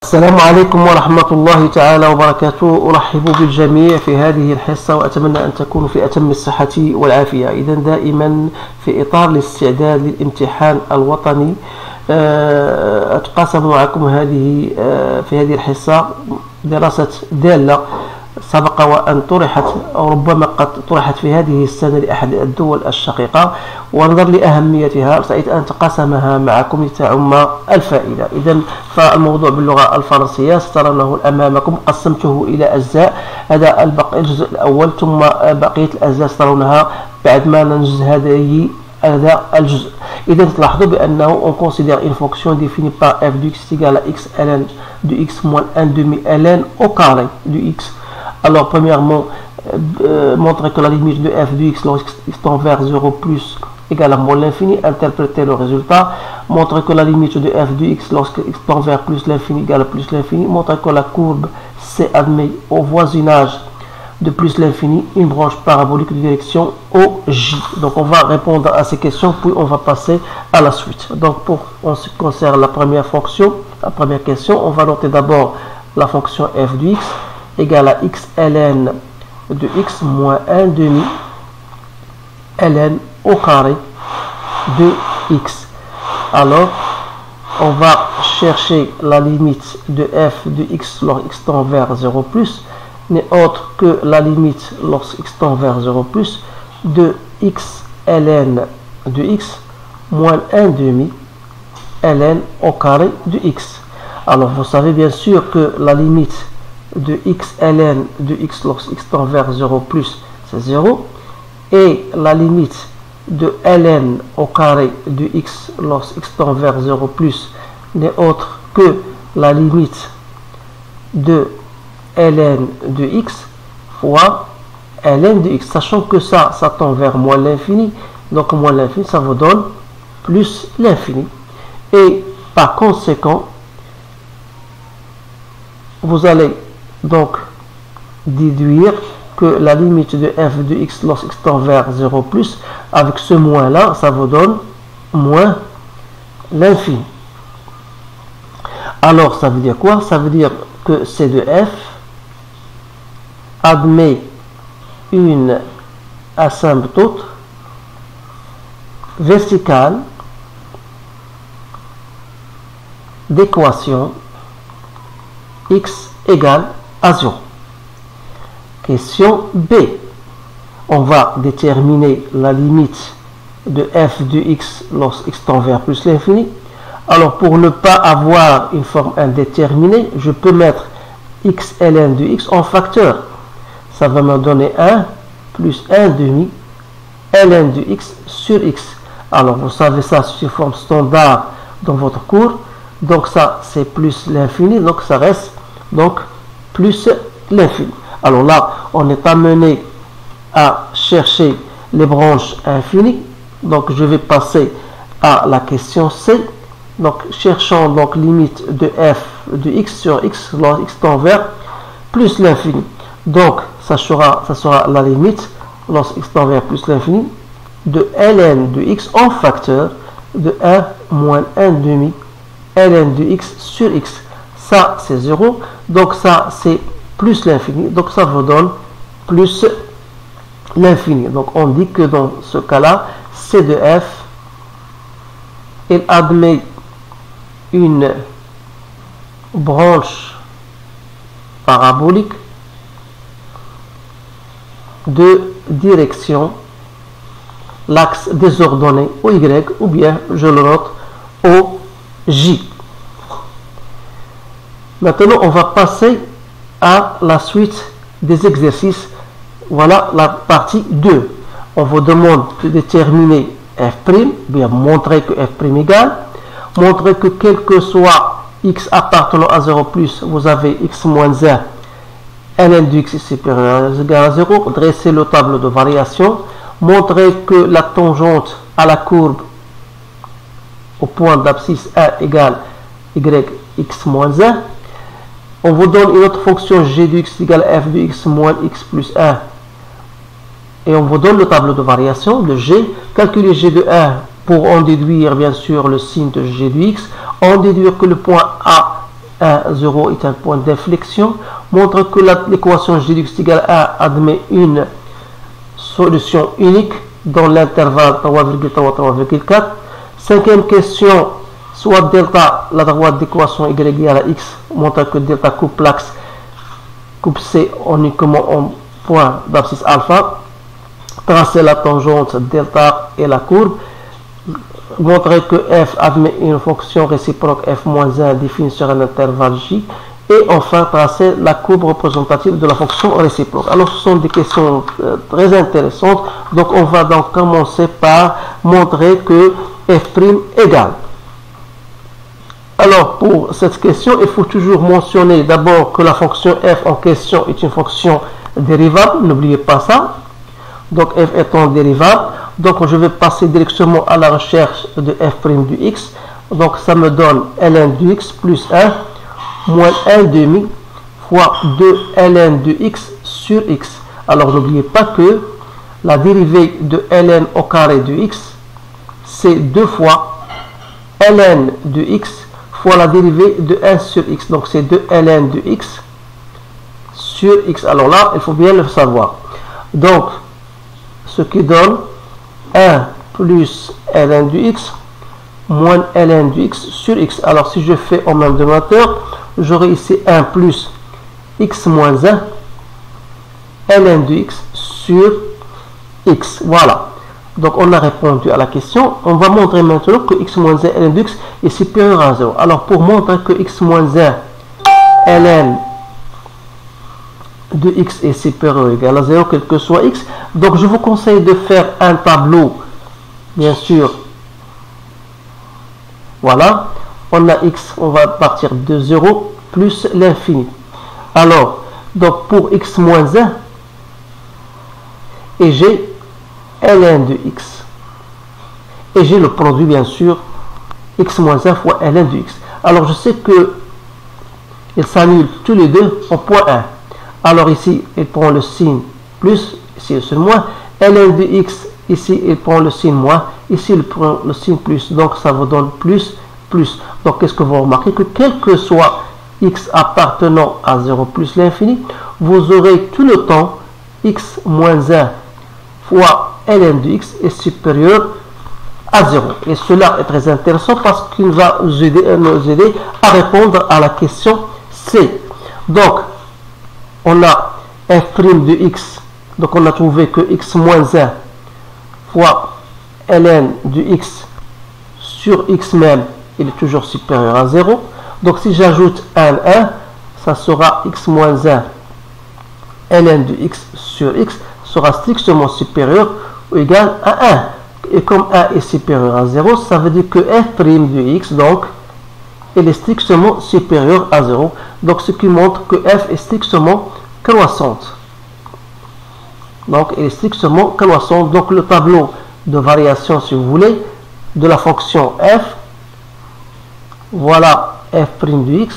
السلام عليكم ورحمة الله تعالى وبركاته. أرحب بالجميع في هذه الحصة وأتمنى أن تكونوا في أتم الصحة والعافية. إذا دائما في إطار الاستعداد للامتحان الوطني أتقاسم معكم في هذه الحصة دراسة دالة سبق وأن طرحت أو ربما قد طرحت في هذه السنة لأحد الدول الشقيقة، ونظرا لأهميتها أريد أن أتقاسمها معكم لتعم الفائدة. إذن فالموضوع باللغة الفرنسية سترونه أمامكم، قسمته إلى أجزاء. هذا الجزء الأول، ثم بقية الأجزاء سترونها بعد ما ننجز هذا الجزء. إذا تلاحظوا بأنه on considère une fonction définie par f de x égale à x ln de x moins 1 demi ln au carré de x. Alors premièrement, montrer que la limite de f de x lorsqu'x tend vers 0 plus égale à moins l'infini, interpréter le résultat. Montrer que la limite de f de x lorsqu'x tend vers plus l'infini égale à plus l'infini. Montrer que la courbe C admet au voisinage de plus l'infini une branche parabolique de direction au J. Donc on va répondre à ces questions, puis on va passer à la suite. Donc en ce qui concerne la première fonction, la première question, on va noter d'abord la fonction f de x égale à x ln de x moins 1 demi ln au carré de x. Alors on va chercher la limite de f de x lorsqu'x tend vers 0 plus n'est autre que la limite lorsqu'x tend vers 0 plus de x ln de x moins 1 demi ln au carré de x. Alors vous savez bien sûr que la limite de x ln de x lorsqu'x tend vers 0 plus c'est 0, et la limite de ln au carré de x lorsqu'x tend vers 0 plus n'est autre que la limite de ln de x fois ln de x, sachant que ça tend vers moins l'infini, donc moins l'infini ça vous donne plus l'infini, et par conséquent vous allez donc déduire que la limite de f de x lorsqu'x tend vers 0 plus, avec ce moins là ça vous donne moins l'infini. Alors ça veut dire quoi? Ça veut dire que C de f admet une asymptote verticale d'équation x égale à 0. Question B. On va déterminer la limite de f de x lorsqu'x tend vers plus l'infini. Alors pour ne pas avoir une forme indéterminée, je peux mettre x ln de x en facteur. Ça va me donner 1 plus 1 demi ln de x sur x. Alors vous savez ça sous forme standard dans votre cours. Donc ça c'est plus l'infini, donc ça reste donc plus l'infini. Alors là on est amené à chercher les branches infinies. Donc je vais passer à la question C. Donc cherchons donc limite de f de x sur x lorsqu'x tend vers plus l'infini. Donc ça sera la limite lorsqu'x tend vers plus l'infini de ln de x en facteur de 1 moins 1 demi ln de x sur x. Ça c'est 0, donc ça c'est plus l'infini, donc ça vous donne plus l'infini. Donc on dit que dans ce cas là C de f il admet une branche parabolique de direction l'axe désordonné au y, ou bien je le note au j. Maintenant on va passer à la suite des exercices. Voilà la partie 2. On vous demande de déterminer f', bien montrer que f' égale, montrer que quel que soit x appartenant à 0 plus, vous avez x moins 1 ln de x est supérieur ou égal à 0, dresser le tableau de variation, montrer que la tangente à la courbe au point d'abscisse 1 égale yx moins 1. On vous donne une autre fonction g de x égale f de x moins x plus 1, et on vous donne le tableau de variation de g. Calculer g de 1 pour en déduire bien sûr le signe de g de x, en déduire que le point A 1, 0 est un point d'inflexion. Montre que l'équation g de x égale 1 admet une solution unique dans l'intervalle 3,3,4. Cinquième question, soit delta, la droite d'équation y égale à x, montre que delta coupe l'axe, coupe C uniquement en point d'abscisse alpha. Tracer la tangente delta et la courbe. Montrer que f admet une fonction réciproque f-1 définie sur un intervalle j. Et enfin, tracer la courbe représentative de la fonction réciproque. Alors, ce sont des questions très intéressantes. Donc, on va donc commencer par montrer que f' égale. Alors, pour cette question, il faut toujours mentionner d'abord que la fonction f en question est une fonction dérivable. N'oubliez pas ça. Donc, f étant dérivable. Donc, je vais passer directement à la recherche de f' du x. Donc, ça me donne ln du x plus 1 moins 1 demi fois 2 ln de x sur x. Alors, n'oubliez pas que la dérivée de ln au carré de x, c'est 2 fois ln de x fois la dérivée de 1 sur x. Donc, c'est 2 ln de x sur x. Alors là, il faut bien le savoir. Donc, ce qui donne 1 plus ln du x moins ln du x sur x. Alors, si je fais en même dénominateur, j'aurai ici 1 plus x moins 1 ln de x sur x. Voilà. Donc, on a répondu à la question. On va montrer maintenant que x moins 1 ln de x est supérieur à 0. Alors, pour montrer que x moins 1 ln de x est supérieur ou égal à 0, quel que soit x. Donc, je vous conseille de faire un tableau, bien sûr. Voilà. On a x, on va partir de 0 plus l'infini. Alors, donc pour x moins 1, et j'ai ln de x. Et j'ai le produit, bien sûr, x moins 1 fois ln de x. Alors, je sais que ils s'annulent tous les deux au point 1. Alors, ici, il prend le signe plus, ici, le signe moins. ln de x, ici, il prend le signe moins. Ici, il prend le signe plus. Donc, ça vous donne plus, plus. Donc, qu'est-ce que vous remarquez? Que quel que soit x appartenant à 0 plus l'infini, vous aurez tout le temps x moins 1 fois ln de x est supérieur à 0. Et cela est très intéressant parce qu'il va nous aider à répondre à la question C. Donc, on a f' de x. Donc, on a trouvé que x moins 1 fois ln de x sur x même, il est toujours supérieur à 0. Donc, si j'ajoute 1, ça sera x moins 1 ln de x sur x sera strictement supérieur ou égal à 1. Et comme 1 est supérieur à 0, ça veut dire que f' de x, donc, elle est strictement supérieure à 0. Donc, ce qui montre que f est strictement croissante. Donc, elle est strictement croissante. Donc, le tableau de variation, si vous voulez, de la fonction f, voilà f' de x,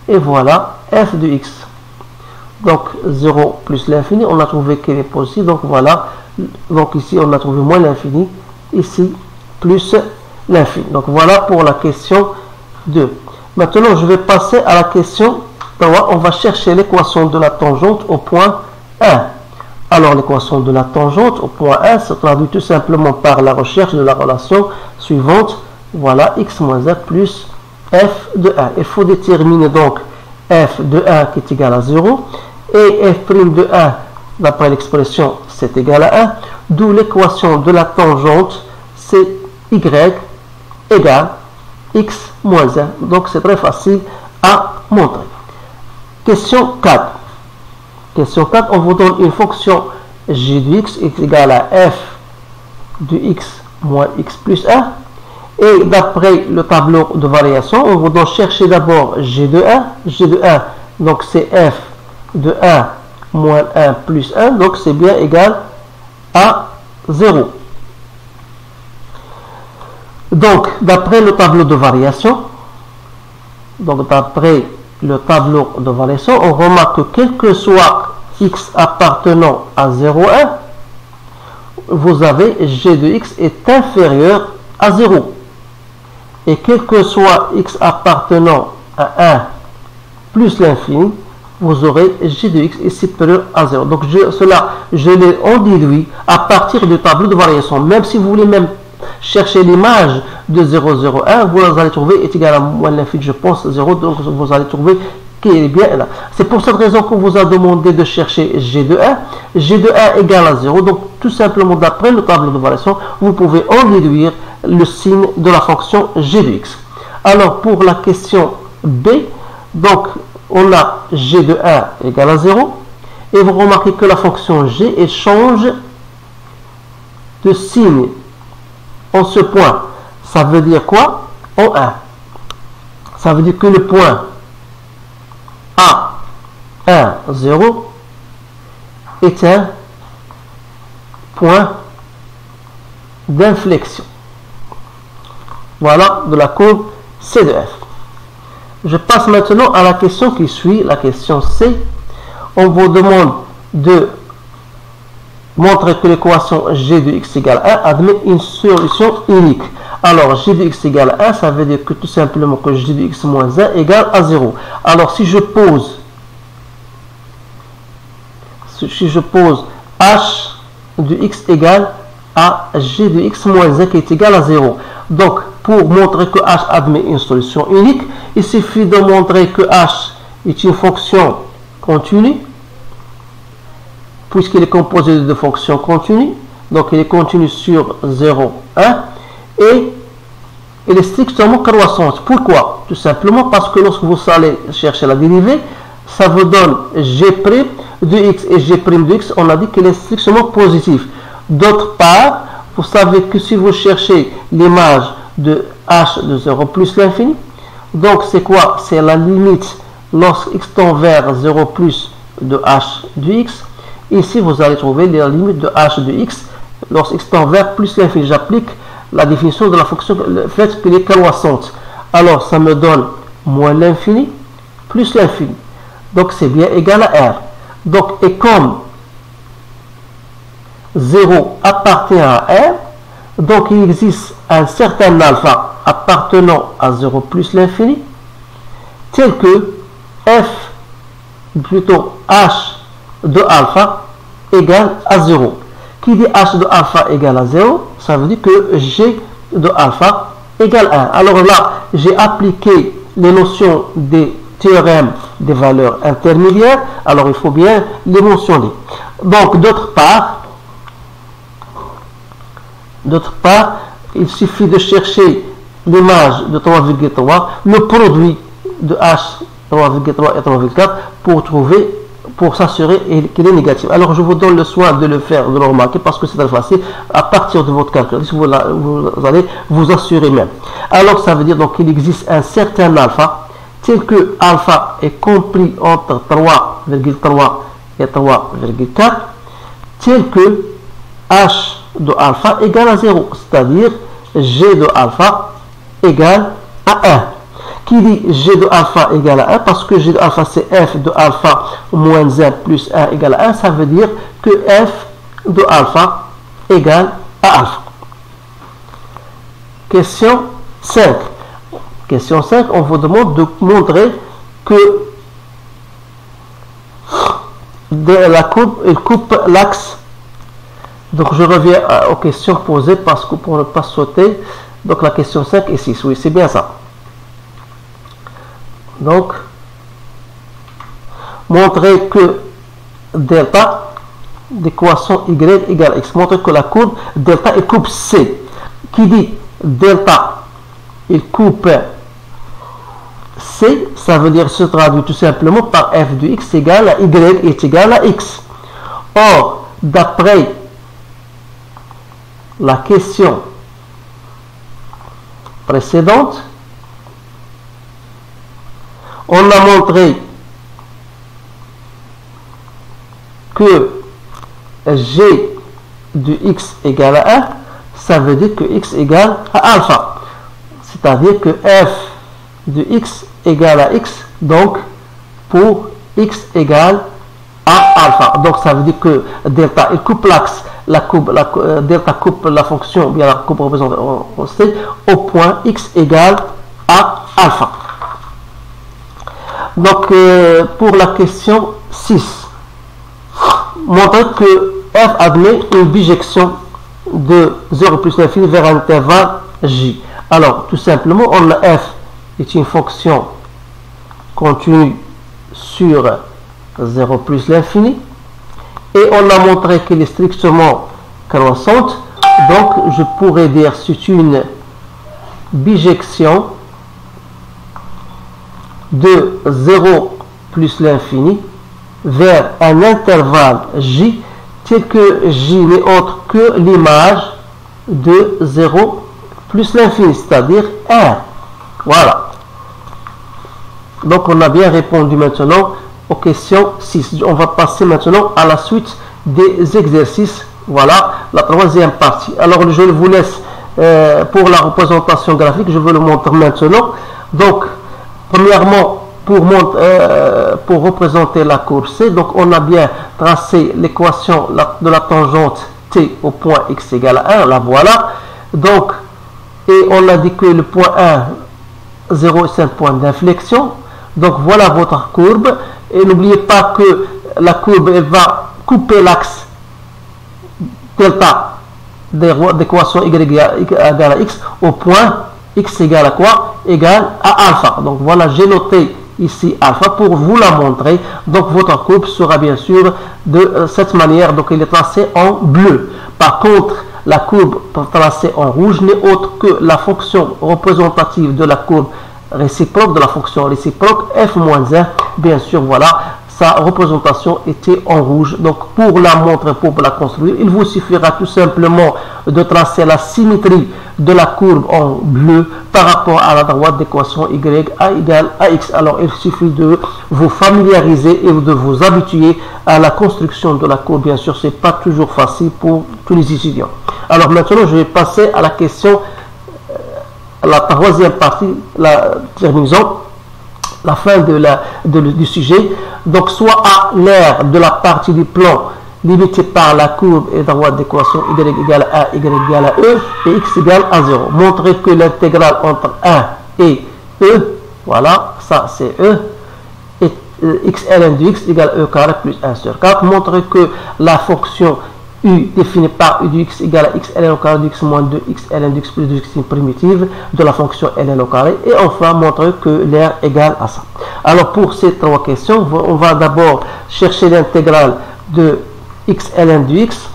et voilà f de x. Donc, 0 plus l'infini, on a trouvé qu'elle est positive. Donc, voilà. Donc, ici, on a trouvé moins l'infini. Ici, plus l'infini. Donc, voilà pour la question 2. Maintenant, je vais passer à la question 3. On va chercher l'équation de la tangente au point 1. Alors, l'équation de la tangente au point 1 se traduit tout simplement par la recherche de la relation suivante. Voilà, x moins 1 plus f de 1. Il faut déterminer donc f de 1 qui est égal à 0. Et f' de 1, d'après l'expression, c'est égal à 1. D'où l'équation de la tangente, c'est y égale x moins 1. Donc, c'est très facile à montrer. Question 4. Question 4, on vous donne une fonction g de x est égale à f de x moins x plus 1. Et d'après le tableau de variation, on vous donne chercher d'abord g de 1. G de 1, donc c'est f de 1 moins 1 plus 1. Donc c'est bien égal à 0. Donc, d'après le tableau de variation, on remarque que quel que soit x appartenant à 0,1, vous avez g de x est inférieur à 0. Et quel que soit x appartenant à 1 plus l'infini, vous aurez g de x est supérieur à 0. Donc je l'ai en déduit à partir du tableau de variation. Même si vous voulez même chercher l'image de 0, 0, 1, vous allez trouver est égal à moins l'infini, je pense, 0. Donc vous allez trouver qu'il est bien là. C'est pour cette raison qu'on vous a demandé de chercher g de 1. G de 1 égale à 0. Donc tout simplement d'après le tableau de variation, vous pouvez en déduire le signe de la fonction g de x. Alors pour la question B, donc on a g de 1 égale à 0 et vous remarquez que la fonction g elle change de signe en ce point. Ça veut dire quoi? En 1. Ça veut dire que le point A 1 0 est un point d'inflexion. Voilà de la courbe C de F. Je passe maintenant à la question qui suit, la question C. On vous demande de montrer que l'équation g de x égale 1 admet une solution unique. Alors, g de x égale 1, ça veut dire que tout simplement que g de x moins 1 égale à 0. Alors, si je pose h de x égale à g de x moins 1 qui est égal à 0. Donc, pour montrer que h admet une solution unique, il suffit de montrer que h est une fonction continue, puisqu'il est composé de deux fonctions continues. Donc, il est continu sur 0, 1, et il est strictement croissante. Pourquoi? Tout simplement parce que lorsque vous allez chercher la dérivée, ça vous donne g' de x et g' de x, on a dit qu'il est strictement positif. D'autre part, vous savez que si vous cherchez l'image de h de 0 plus l'infini, donc c'est quoi? C'est la limite lorsque x tend vers 0 plus de h de x. Ici, vous allez trouver la limite de h de x lorsque x tend vers plus l'infini. J'applique la définition de la fonction, le fait qu'elle est croissante. Alors, ça me donne moins l'infini plus l'infini. Donc, c'est bien égal à r. Donc, et comme 0 appartient à r, donc il existe un certain alpha appartenant à 0 plus l'infini, tel que f, plutôt h de alpha égale à 0. Qui dit h de alpha égale à 0, ça veut dire que g de alpha égale 1. Alors là, j'ai appliqué les notions des théorèmes des valeurs intermédiaires. Alors il faut bien les mentionner. Donc d'autre part, il suffit de chercher l'image de 3,3, le produit de h 3,3 et 3,4 pour s'assurer qu'il est négatif. Alors je vous donne le soin de le faire, de le remarquer, parce que c'est très facile. À partir de votre calculatrice, vous allez vous assurer même. Alors ça veut dire donc qu'il existe un certain alpha, tel que alpha est compris entre 3,3 et 3,4, tel que h de alpha égale à 0, c'est-à-dire g de alpha égale à 1. Qui dit g de alpha égale à 1, parce que g de alpha c'est f de alpha moins 1 plus 1 égale à 1, ça veut dire que f de alpha égale à alpha. Question 5. Question 5, on vous demande de montrer que la courbe, elle coupe l'axe. Donc je reviens aux questions posées parce que pour ne pas sauter. Donc la question 5 et 6, oui, c'est bien ça. Donc, montrer que delta d'équation y égale x. Montrer que la courbe delta elle coupe c. Qui dit delta il coupe c, ça veut dire se traduit tout simplement par f de x égale à y est égal à x. Or, d'après la question précédente, on a montré que g de x égale à 1, ça veut dire que x égale à alpha. C'est-à-dire que f de x égale à x, donc pour x égale à alpha. Donc ça veut dire que delta, il coupe l'axe, delta coupe la fonction, bien la coupe représentée au point x égale à alpha. Donc, pour la question 6, montrez que f admet une bijection de 0 plus l'infini vers un intervalle j. Alors, tout simplement, on a f est une fonction continue sur 0 plus l'infini, et on a montré qu'elle est strictement croissante. Donc, je pourrais dire que c'est une bijection de 0 plus l'infini vers un intervalle j, tel que j n'est autre que l'image de 0 plus l'infini, c'est-à-dire 1. Voilà. Donc, on a bien répondu maintenant aux questions 6. On va passer maintenant à la suite des exercices. Voilà, la troisième partie. Alors, je vous laisse pour la représentation graphique. Je vais le montrer maintenant. Donc, premièrement, pour représenter la courbe C, donc on a bien tracé l'équation de la tangente T au point x égale à 1. La voilà. Donc, et on a dit que le point 1, 0, c'est un point d'inflexion. Donc, voilà votre courbe. Et n'oubliez pas que la courbe, elle va couper l'axe delta d'équation y égale à x au point x égale à quoi? Égale à alpha. Donc, voilà, j'ai noté ici alpha pour vous la montrer. Donc, votre courbe sera bien sûr de cette manière. Donc, elle est tracée en bleu. Par contre, la courbe tracée en rouge n'est autre que la fonction représentative de la courbe réciproque, de la fonction réciproque f-1. Bien sûr, voilà, sa représentation était en rouge. Donc, pour la montrer, pour la construire, il vous suffira tout simplement de tracer la symétrie de la courbe en bleu par rapport à la droite d'équation y égale à x. Alors, il suffit de vous familiariser et de vous habituer à la construction de la courbe. Bien sûr, ce n'est pas toujours facile pour tous les étudiants. Alors, maintenant, je vais passer à la question, la troisième partie, la terminaison, la fin du sujet. Donc, soit à l'aire de la partie du plan limitée par la courbe et droite d'équation y égale à y égale à e et x égale à 0. Montrez que l'intégrale entre 1 et e, voilà, ça c'est e, et x ln de x égale e carré plus 1 sur 4. Montrez que la fonction u définie par u de x égale à x ln au carré de x moins 2 x ln de x plus 2 x primitive de la fonction ln au carré. Et enfin, montrer que l'aire égale à ça. Alors, pour ces trois questions, on va d'abord chercher l'intégrale de x ln de x.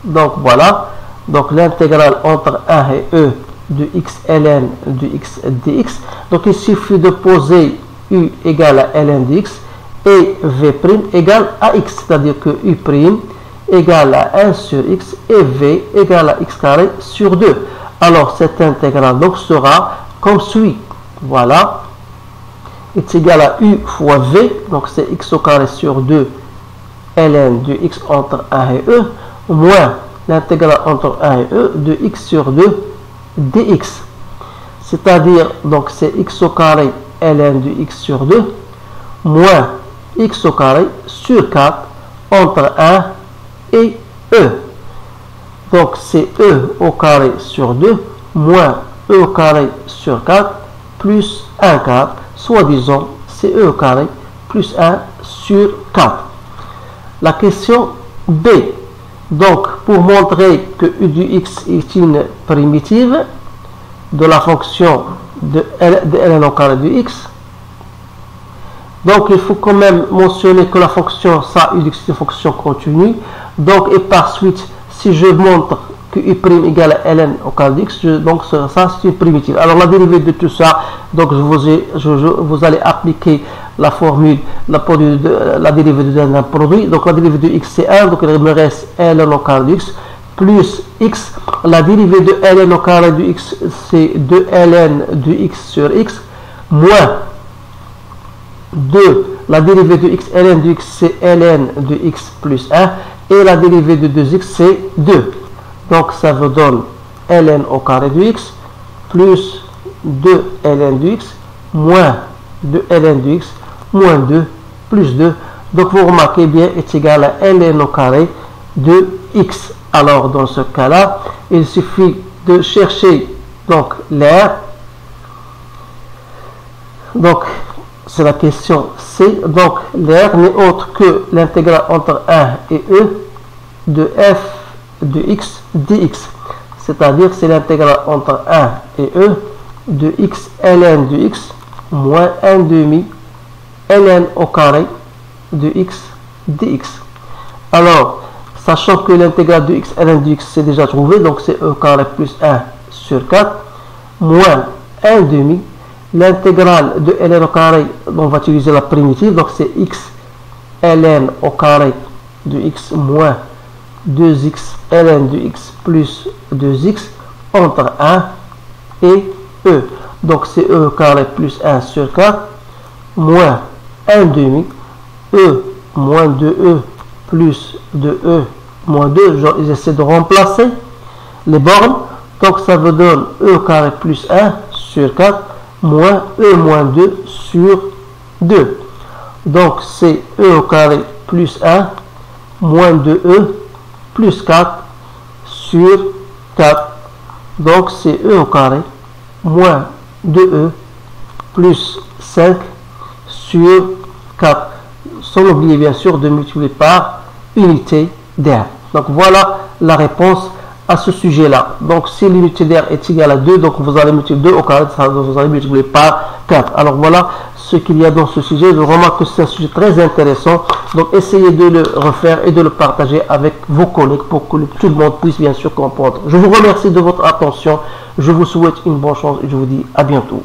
Donc, voilà. Donc, l'intégrale entre 1 et e de x ln de x dx. Donc, il suffit de poser u égale à ln de x et v' égale à x. C'est-à-dire que u' égale à 1 sur x et v égale à x carré sur 2. Alors, cette intégrale donc sera comme suit. Voilà. Est égal à u fois v. Donc, c'est x au carré sur 2 ln de x entre 1 et e moins l'intégrale entre 1 et e de x sur 2 dx. C'est-à-dire, donc, c'est x au carré ln de x sur 2 moins x au carré sur 4 entre 1 et e. Donc, c'est e au carré sur 2 moins e au carré sur 4 plus 1 quart, soit disons, c'est e au carré plus 1 sur 4. La question B. Donc, pour montrer que u de x est une primitive de la fonction de ln au carré de x, donc il faut quand même mentionner que la fonction ça u de x est une fonction continue. Donc, et par suite, si je montre que u' égale à ln au carré de x, donc ça c'est une primitive. Alors, la dérivée de tout ça, donc vous allez appliquer la formule, la dérivée d'un produit. Donc, la dérivée de x c'est 1, donc il me reste ln au carré de x plus x. La dérivée de ln au carré de x c'est 2 ln de x sur x moins 2. La dérivée de x ln de x c'est ln de x plus 1 et la dérivée de 2x c'est 2. Donc, ça vous donne ln au carré de x plus 2 ln de x moins 2 ln de x moins 2 plus 2. Donc, vous remarquez bien, est égal à ln au carré de x. Alors, dans ce cas-là, il suffit de chercher donc l'aire. Donc, c'est la question C. Donc, l'air n'est autre que l'intégrale entre 1 et E de f de x dx. C'est-à-dire, c'est l'intégrale entre 1 et E de x ln de x moins 1 demi ln au carré de x dx. Alors, sachant que l'intégrale de x ln de x c'est déjà trouvé, donc c'est e carré plus 1 sur 4 moins 1 demi. L'intégrale de ln au carré, on va utiliser la primitive, donc c'est x ln au carré de x moins 2x ln de x plus 2x entre 1 et e. Donc c'est e carré plus 1 sur 4 moins 1 demi e moins 2e plus 2e moins 2. J'essaie de remplacer les bornes. Donc ça vous donne e carré plus 1 sur 4 moins e moins 2 sur 2. Donc c'est e au carré plus 1 moins 2e plus 4 sur 4. Donc c'est e au carré moins 2e plus 5 sur 4. Sans oublier bien sûr de multiplier par unité d'air. Donc voilà la réponse à ce sujet-là. Donc si l'unité d'air est égale à 2, donc vous allez multiplier 2 au carré, vous allez multiplier par 4. Alors voilà ce qu'il y a dans ce sujet. Je remarque que c'est un sujet très intéressant. Donc essayez de le refaire et de le partager avec vos collègues pour que tout le monde puisse bien sûr comprendre. Je vous remercie de votre attention. Je vous souhaite une bonne chance et je vous dis à bientôt.